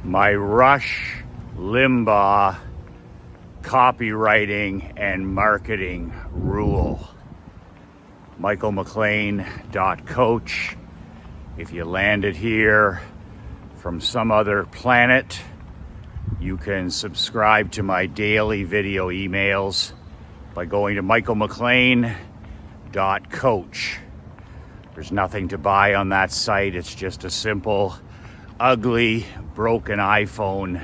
my Rush Limbaugh copywriting and marketing rule. michaelmclean.coach. If you landed here from some other planet, you can subscribe to my daily video emails by going to michaelmclean.coach. There's nothing to buy on that site. It's just a simple, ugly, broken iPhone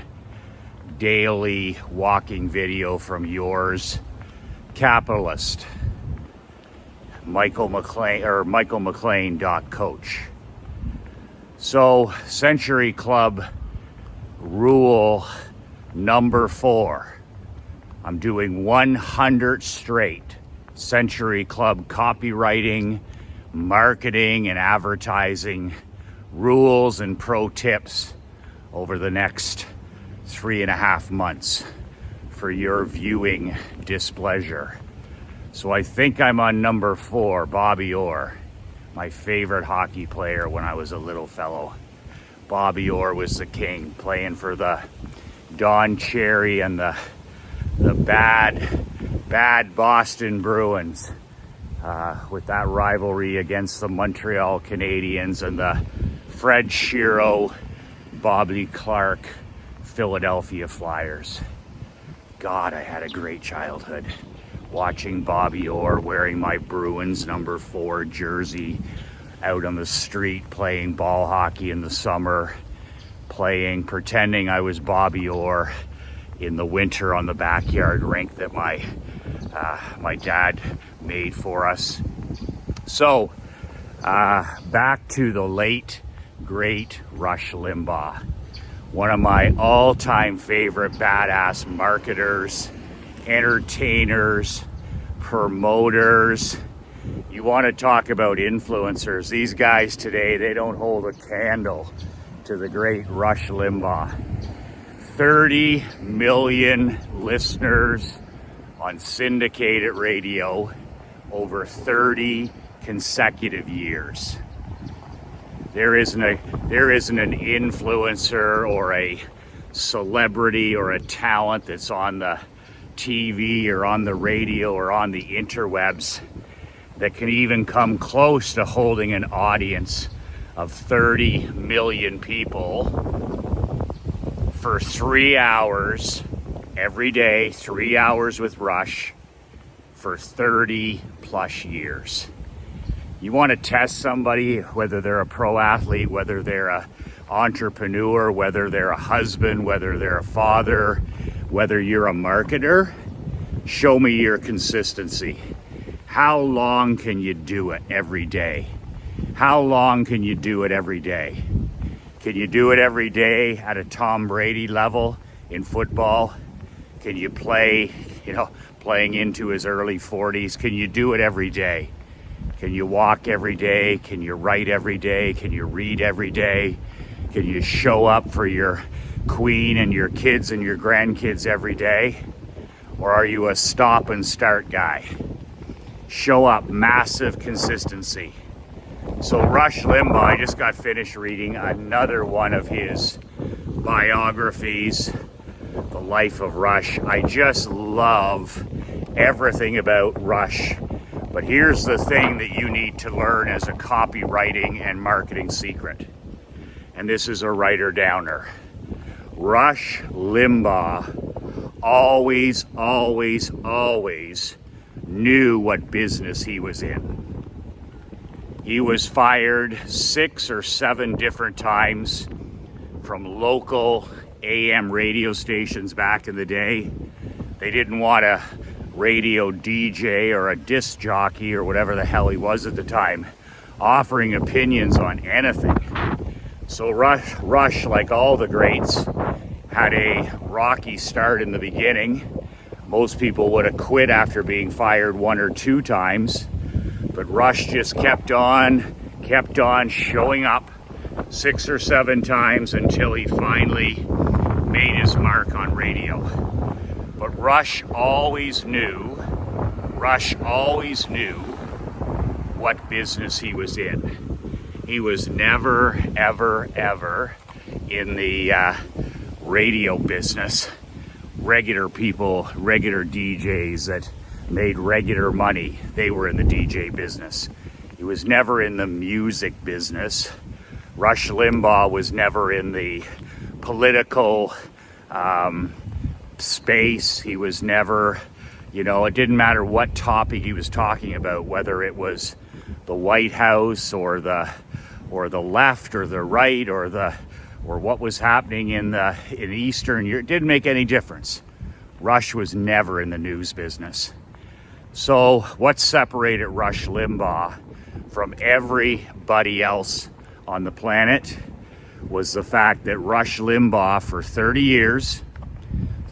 daily walking video from yours, capitalist, michaelmclean.coach. So, Century Club rule number 4. I'm doing 100 straight Century Club copywriting, marketing, and advertising rules and pro tips over the next 3.5 months for your viewing displeasure. So I think I'm on number 4, Bobby Orr, my favorite hockey player when I was a little fellow. Bobby Orr was the king, playing for the Don Cherry and the bad Boston Bruins, with that rivalry against the Montreal Canadiens and the Fred Shero, Bobby Clark, Philadelphia Flyers. God, I had a great childhood watching Bobby Orr wearing my Bruins number 4 jersey out on the street, playing ball hockey in the summer, pretending I was Bobby Orr in the winter on the backyard rink that my dad made for us. So, back to the late, great Rush Limbaugh. One of my all-time favorite badass marketers, entertainers, promoters. You want to talk about influencers. These guys today, they don't hold a candle to the great Rush Limbaugh. 30 million listeners on syndicated radio over 30 consecutive years. There isn't an influencer or a celebrity or a talent that's on the TV or on the radio or on the interwebs that can even come close to holding an audience of 30 million people for 3 hours every day, 3 hours with Rush for 30 plus years. You want to test somebody, whether they're a pro athlete, whether they're an entrepreneur, whether they're a husband, whether they're a father, whether you're a marketer, show me your consistency. How long can you do it every day? How long can you do it every day? Can you do it every day at a Tom Brady level in football? Can you play, playing into his early 40s? Can you do it every day? Can you walk every day? Can you write every day? Can you read every day? Can you show up for your queen and your kids and your grandkids every day? Or are you a stop and start guy? Show up, massive consistency. So Rush Limbaugh, I just got finished reading another one of his biographies, The Life of Rush. I just love everything about Rush. But here's the thing that you need to learn as a copywriting and marketing secret. And this is a writer downer. Rush Limbaugh always knew what business he was in. He was fired 6 or 7 different times from local AM radio stations back in the day. They didn't want a radio DJ or a disc jockey or whatever the hell he was at the time offering opinions on anything. So Rush, like all the greats, had a rocky start in the beginning. Most people would have quit after being fired 1 or 2 times, but Rush just kept on showing up 6 or 7 times until he finally made his mark on radio. But Rush always knew what business he was in. He was never, ever in the radio business. Regular people, regular DJs that made regular money, they were in the DJ business. He was never in the music business. Rush Limbaugh was never in the political space. He was never, it didn't matter what topic he was talking about, whether it was the White House or the left or the right or what was happening in Eastern Europe. It didn't make any difference. Rush was never in the news business. So what separated Rush Limbaugh from everybody else on the planet was the fact that Rush Limbaugh, for 30 years,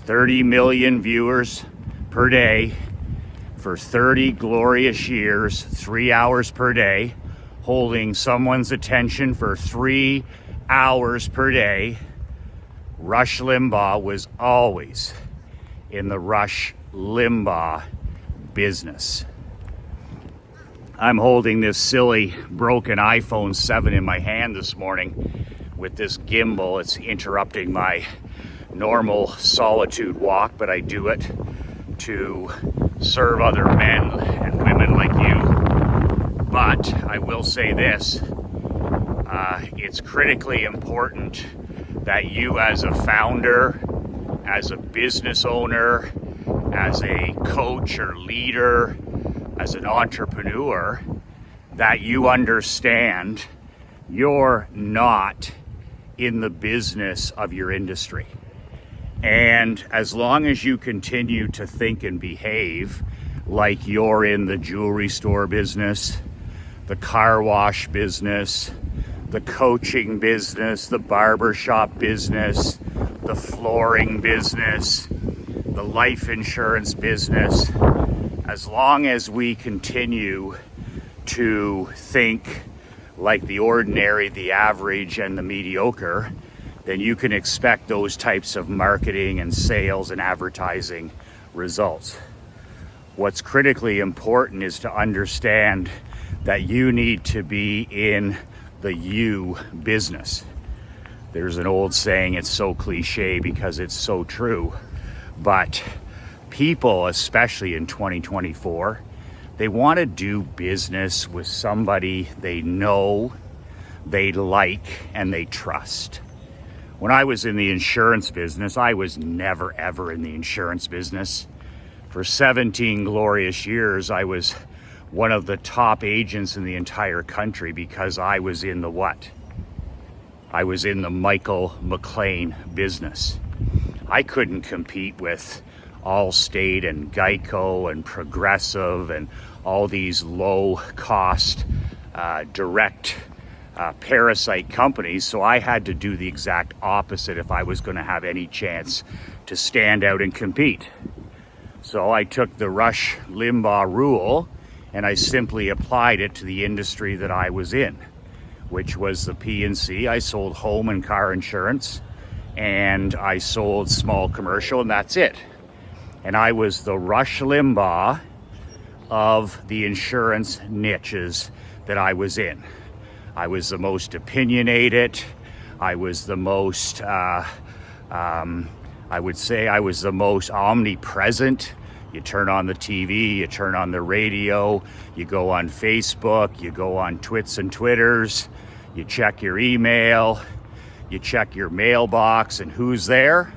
30 million viewers per day, for 30 glorious years, 3 hours per day, holding someone's attention for 3 hours per day, Rush Limbaugh was always in the Rush Limbaugh business. I'm holding this silly broken iPhone 7 in my hand this morning with this gimbal. It's interrupting my normal solitude walk, but I do it to serve other men and women like you. But I will say this, it's critically important that you, as a founder, as a business owner, as a coach or leader, as an entrepreneur, that you understand you're not in the business of your industry. And as long as you continue to think and behave like you're in the jewelry store business, the car wash business, the coaching business, the barbershop business, the flooring business, the life insurance business, as long as we continue to think like the ordinary, the average, and the mediocre, then you can expect those types of marketing and sales and advertising results. What's critically important is to understand that you need to be in the you business. There's an old saying, it's so cliche because it's so true, but people, especially in 2024, they want to do business with somebody they know, they like, and they trust. When I was in the insurance business, I was never ever in the insurance business. For 17 glorious years, I was one of the top agents in the entire country because I was in the what? I was in the Michael McLean business. I couldn't compete with Allstate and Geico and Progressive and all these low-cost direct parasite companies, so I had to do the exact opposite if I was going to have any chance to stand out and compete. So I took the Rush Limbaugh rule and I simply applied it to the industry that I was in, which was the P&C. I sold home and car insurance, and I sold small commercial, and that's it. And I was the Rush Limbaugh of the insurance niches that I was in. I was the most opinionated. I was the most, I would say I was the most omnipresent. You turn on the TV, you turn on the radio, you go on Facebook, you go on Twits and Twitters, you check your email, you check your mailbox, and who's there?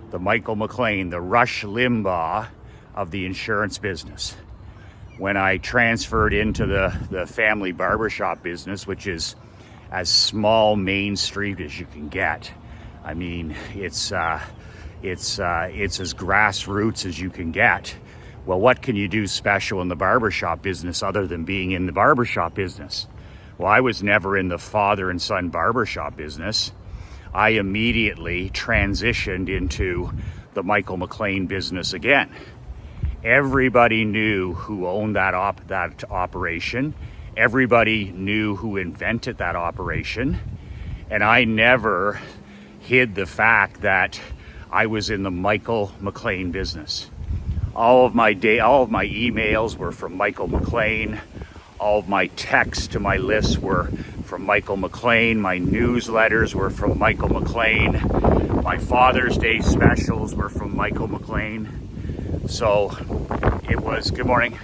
The Michael McLean, the Rush Limbaugh of the insurance business. When I transferred into the family barbershop business, which is as small Main Street as you can get. I mean, it's as grassroots as you can get. Well, what can you do special in the barbershop business other than being in the barbershop business? Well, I was never in the father and son barbershop business. I immediately transitioned into the Michael McLean business again. Everybody knew who owned that operation. Everybody knew who invented that operation. And I never hid the fact that I was in the Michael McLean business. All of my emails were from Michael McLean. All of my texts to my list were from Michael McLean. My newsletters were from Michael McLean. My Father's Day specials were from Michael McLean. So it was, good morning.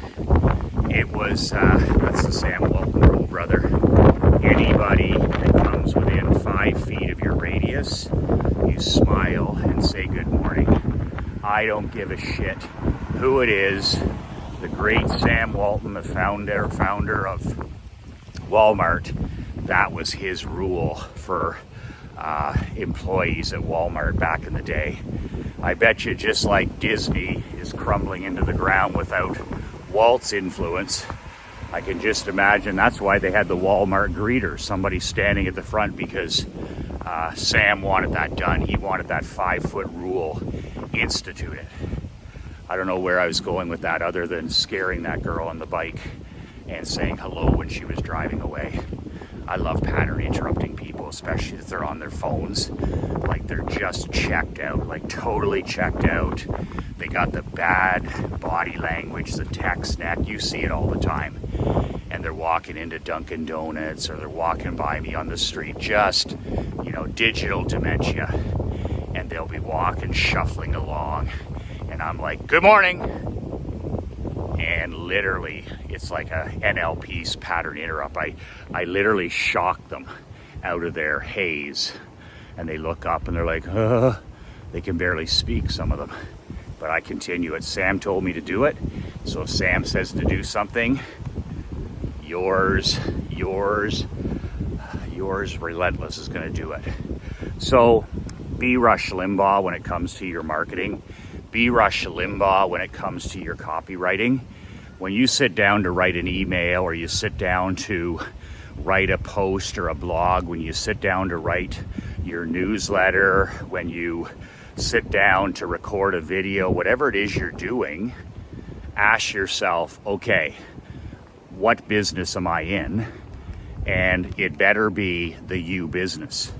It was, that's the Sam Walton rule, brother. Anybody that comes within 5 feet of your radius, you smile and say good morning. I don't give a shit who it is. The great Sam Walton, the founder of Walmart, that was his rule for employees at Walmart back in the day. I bet you just like Disney is crumbling into the ground without Walt's influence, I can just imagine that's why they had the Walmart greeter, somebody standing at the front, because Sam wanted that done. He wanted that 5-foot rule instituted. I don't know where I was going with that other than scaring that girl on the bike and saying hello when she was driving away. I love pattern interrupting people, especially if they're on their phones, like they're just checked out, like totally checked out. They got the bad body language, the text neck, you see it all the time. And they're walking into Dunkin' Donuts, or they're walking by me on the street, just, digital dementia. And they'll be walking, shuffling along. And I'm like, good morning. And literally, it's like a NLP's pattern interrupt. I literally shock them out of their haze. And they look up and they're like, they can barely speak, some of them. But I continue it. Sam told me to do it. So if Sam says to do something, yours relentless is going to do it. So be Rush Limbaugh when it comes to your marketing. Be Rush Limbaugh when it comes to your copywriting. When you sit down to write an email, or you sit down to write a post or a blog, when you sit down to write your newsletter, when you sit down to record a video, whatever it is you're doing, ask yourself, okay, what business am I in? And it better be the you business.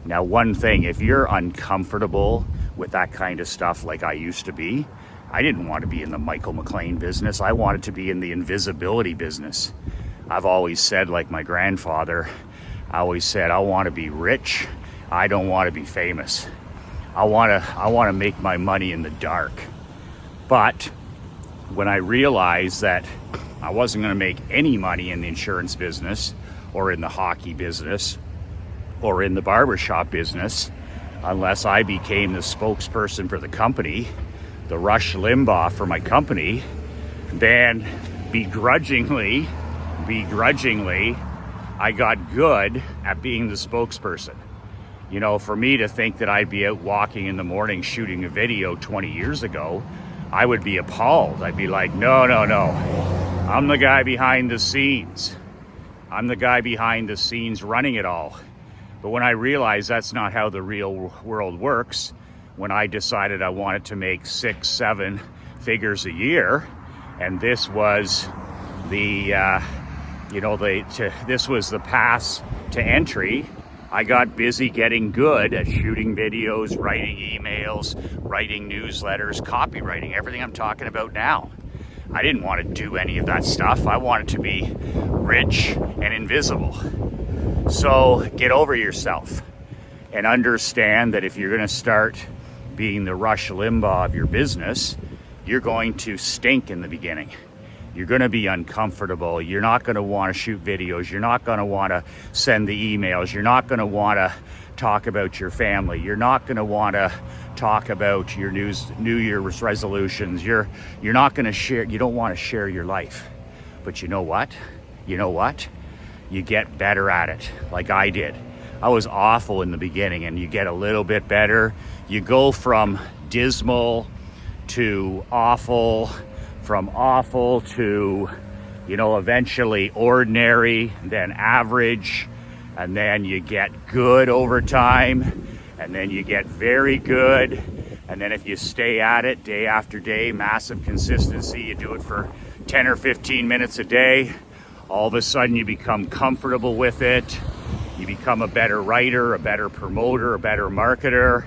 Now, one thing, if you're uncomfortable with that kind of stuff like I used to be, I didn't want to be in the Michael McLean business. I wanted to be in the invisibility business. I've always said, like my grandfather, I always said, I want to be rich. I don't want to be famous. I want to make my money in the dark. But when I realized that I wasn't going to make any money in the insurance business, or in the hockey business, or in the barbershop business, unless I became the spokesperson for the company, the Rush Limbaugh for my company, then begrudgingly, I got good at being the spokesperson. For me to think that I'd be out walking in the morning shooting a video 20 years ago, I would be appalled. I'd be like, no. I'm the guy behind the scenes. I'm the guy behind the scenes running it all. But when I realized that's not how the real world works, when I decided I wanted to make 6-7 figures a year, and this was this was the pass to entry, I got busy getting good at shooting videos, writing emails, writing newsletters, copywriting, everything I'm talking about now. I didn't want to do any of that stuff. I wanted to be rich and invisible. So get over yourself and understand that if you're going to start being the Rush Limbaugh of your business, you're going to stink in the beginning. You're going to be uncomfortable. You're not going to want to shoot videos. You're not going to want to send the emails. You're not going to want to talk about your family. You're not going to want to talk about your New Year's resolutions. You're not going to share. You don't want to share your life. But you know what? You get better at it, like I did. I was awful in the beginning, and you get a little bit better. You go from dismal to awful, from awful to, eventually ordinary, then average, and then you get good over time, and then you get very good, and then if you stay at it day after day, massive consistency, you do it for 10 or 15 minutes a day, all of a sudden you become comfortable with it. You become a better writer, a better promoter, a better marketer,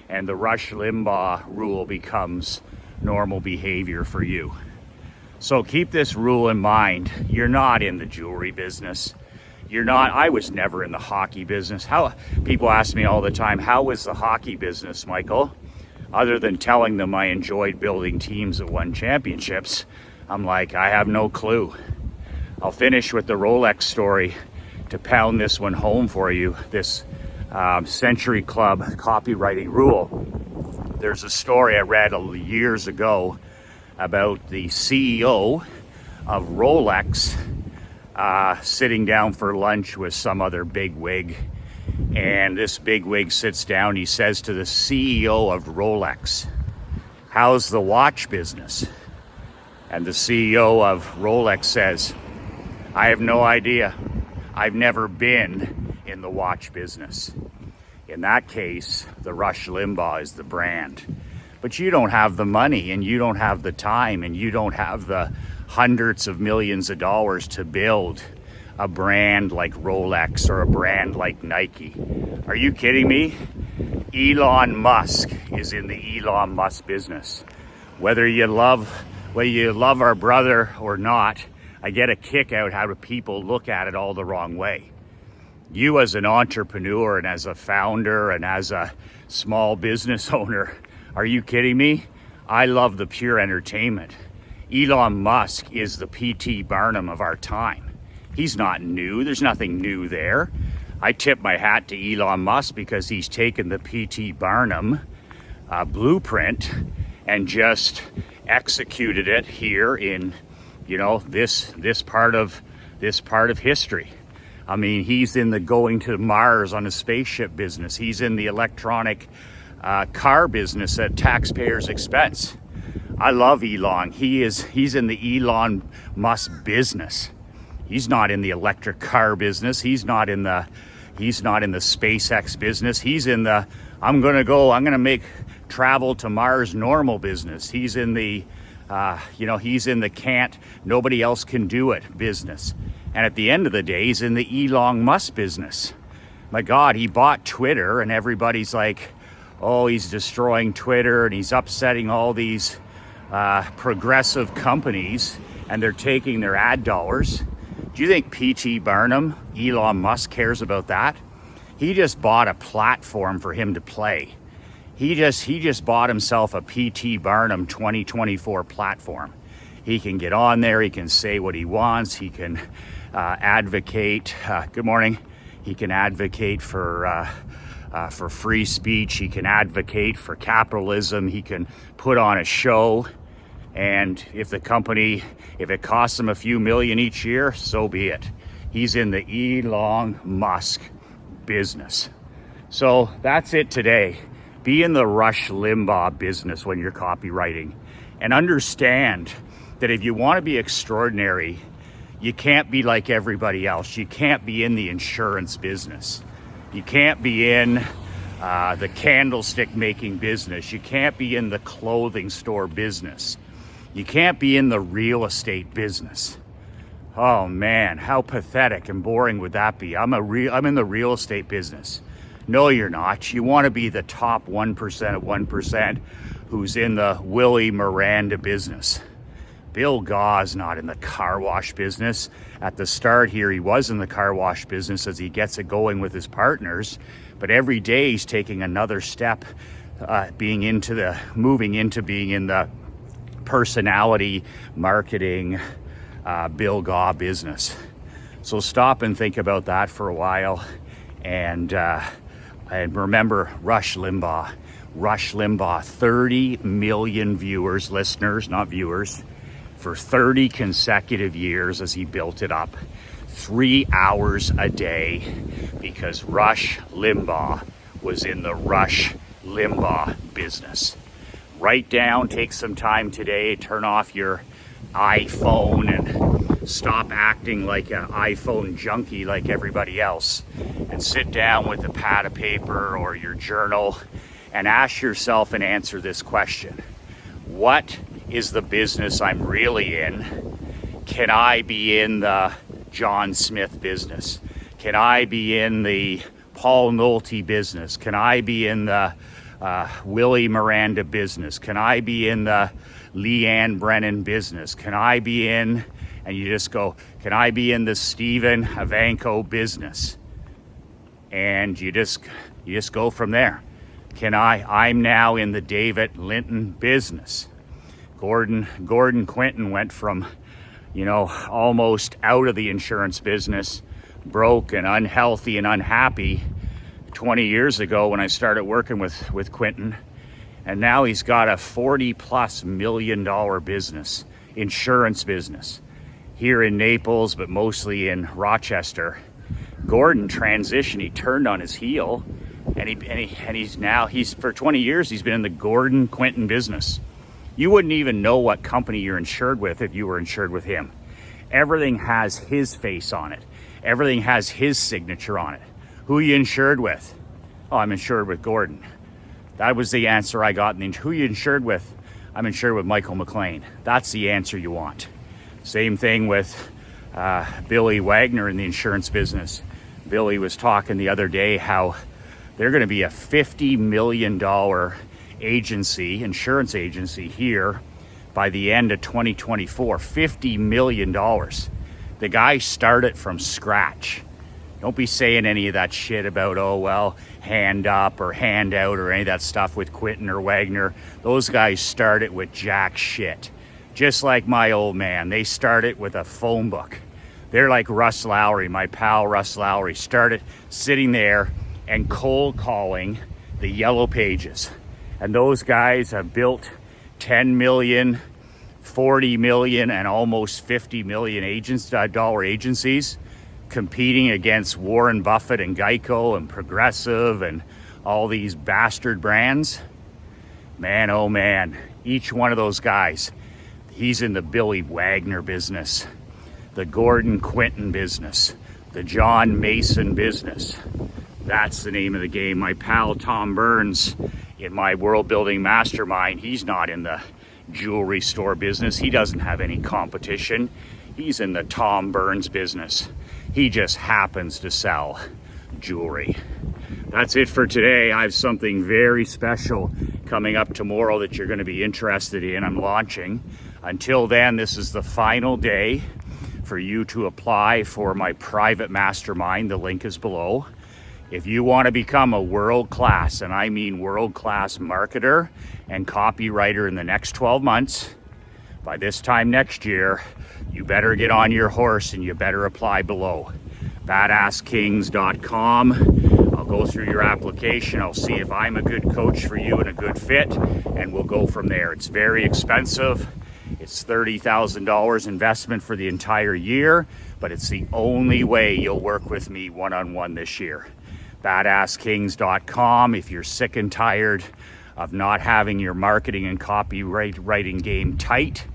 and the Rush Limbaugh rule becomes normal behavior for you. So keep this rule in mind. You're not in the jewelry business. You're not. I was never in the hockey business. How people ask me all the time, how was the hockey business, Michael? Other than telling them I enjoyed building teams that won championships, I'm like, I have no clue. I'll finish with the Rolex story to pound this one home for you. This Century Club copywriting rule. There's a story I read years ago about the CEO of Rolex sitting down for lunch with some other bigwig, and this bigwig sits down. He says to the CEO of Rolex, "How's the watch business?" And the CEO of Rolex says, "I have no idea. I've never been in the watch business." In that case, the Rush Limbaugh is the brand. But you don't have the money, and you don't have the time, and you don't have the hundreds of millions of dollars to build a brand like Rolex or a brand like Nike. Are you kidding me? Elon Musk is in the Elon Musk business. Whether you love our brother or not, I get a kick out how do people look at it all the wrong way. You as an entrepreneur and as a founder and as a small business owner, are you kidding me? I love the pure entertainment. Elon Musk is the P.T. Barnum of our time. He's not new. There's nothing new there. I tip my hat to Elon Musk because he's taken the P.T. Barnum blueprint and just executed it here in, this part of history. I mean, he's in the going to Mars on a spaceship business. He's in the electronic car business at taxpayers' expense. I love Elon. He's in the Elon Musk business. He's not in the electric car business. He's not in the SpaceX business. He's in the I'm gonna make travel to Mars normal business. He's in the nobody else can do it business. And at the end of the day, he's in the Elon Musk business. My God, he bought Twitter, and everybody's like, oh, he's destroying Twitter, and he's upsetting all these progressive companies, and they're taking their ad dollars. Do you think P.T. Barnum, Elon Musk, cares about that? He just bought a platform for him to play. He just bought himself a P.T. Barnum 2024 platform. He can get on there, he can say what he wants, he can advocate. Good morning. He can advocate for free speech. He can advocate for capitalism. He can put on a show. And if it costs him a few million each year, so be it. He's in the Elon Musk business. So that's it today. Be in the Rush Limbaugh business when you're copywriting, and understand that if you want to be extraordinary, you can't be like everybody else. You can't be in the insurance business. You can't be in the candlestick making business. You can't be in the clothing store business. You can't be in the real estate business. Oh man, how pathetic and boring would that be? I'm in the real estate business. No, you're not. You want to be the top 1% of 1% who's in the Willie Miranda business. Bill Gaugh's not in the car wash business. At the start here, he was in the car wash business as he gets it going with his partners. But every day he's taking another step, moving into being in the personality marketing Bill Gaugh business. So stop and think about that for a while. And remember Rush Limbaugh. Rush Limbaugh, 30 million viewers, listeners, not viewers, for 30 consecutive years as he built it up. 3 hours a day, because Rush Limbaugh was in the Rush Limbaugh business. Write down, take some time today, turn off your iPhone and stop acting like an iPhone junkie like everybody else, and sit down with a pad of paper or your journal and ask yourself and answer this question. What is the business I'm really in? Can I be in the John Smith business? Can I be in the Paul Nolte business? Can I be in the Willie Miranda business? Can I be in the Leanne Brennan business? Can I be in, and you just go, can I be in the Stephen Avanko business? And you just go from there. I'm now in the David Linton business. Gordon Quinton went from, almost out of the insurance business, broke and unhealthy and unhappy 20 years ago when I started working with Quinton. And now he's got a $40+ million business, insurance business, here in Naples, but mostly in Rochester. Gordon transitioned, he turned on his heel, and he's for 20 years, he's been in the Gordon Quinton business. You wouldn't even know what company you're insured with if you were insured with him. Everything has his face on it. Everything has his signature on it. Who are you insured with? Oh, I'm insured with Gordon. That was the answer I got. Who are you insured with? I'm insured with Michael McLean. That's the answer you want. Same thing with Billy Wagner in the insurance business. Billy was talking the other day how they're going to be a $50 million insurance agency here by the end of 2024. $50 million. The guy started from scratch. Don't be saying any of that shit about, oh, well, hand up or hand out or any of that stuff with Quinton or Wagner. Those guys started with jack shit. Just like my old man, they started with a phone book. They're like Russ Lowry, my pal Russ Lowry, started sitting there and cold calling the yellow pages. And those guys have built 10 million, 40 million, and almost 50 million dollar agencies, competing against Warren Buffett and Geico and Progressive and all these bastard brands. Man, oh man, each one of those guys, he's in the Billy Wagner business, the Gordon Quinton business, the John Mason business. That's the name of the game. My pal Tom Burns in my World Building Mastermind, he's not in the jewelry store business. He doesn't have any competition. He's in the Tom Burns business. He just happens to sell jewelry. That's it for today. I have something very special coming up tomorrow that you're going to be interested in. I'm launching. Until then, this is the final day for you to apply for my private mastermind. The link is below. If you want to become a world-class, and I mean world-class marketer and copywriter in the next 12 months, by this time next year, you better get on your horse and you better apply below. BadAzzKings.com. I'll go through your application. I'll see if I'm a good coach for you and a good fit, and we'll go from there. It's very expensive. It's $30,000 investment for the entire year, but it's the only way you'll work with me one-on-one this year. BadAzzKings.com. If you're sick and tired of not having your marketing and copywriting game tight,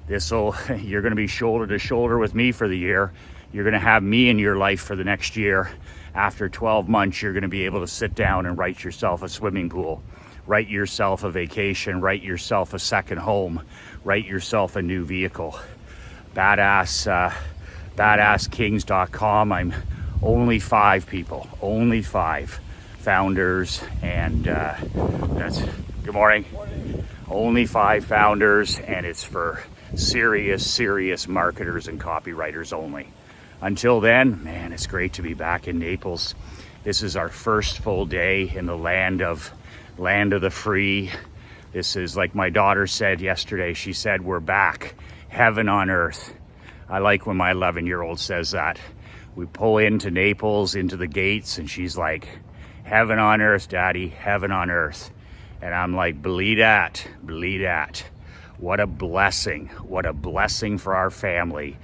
you're going to be shoulder to shoulder with me for the year. You're going to have me in your life for the next year. After 12 months, you're going to be able to sit down and write yourself a swimming pool, write yourself a vacation, write yourself a second home, write yourself a new vehicle. BadAzzKings.com. I'm only 5 people, only 5 founders, and that's good morning. Only 5 founders, and it's for serious marketers and copywriters only. Until then, man, it's great to be back in Naples. This is our first full day in the land of the free. This is, like my daughter said yesterday, she said, we're back, heaven on earth. I like when my 11-year-old says that. We pull into Naples, into the gates, and she's like, heaven on earth, Daddy, heaven on earth. And I'm like, believe that. What a blessing for our family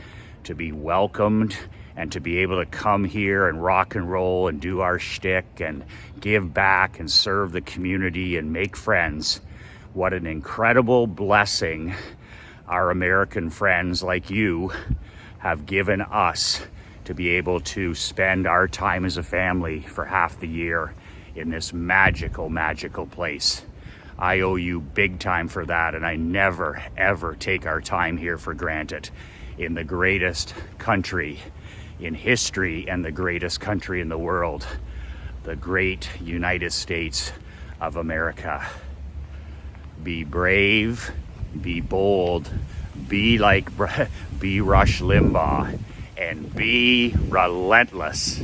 to be welcomed and to be able to come here and rock and roll and do our shtick and give back and serve the community and make friends. What an incredible blessing our American friends like you have given us to be able to spend our time as a family for half the year in this magical place. I owe you big time for that, and I never, ever take our time here for granted. In the greatest country in history and the greatest country in the world, the great United States of America. Be brave, be bold, be like be Rush Limbaugh, and be relentless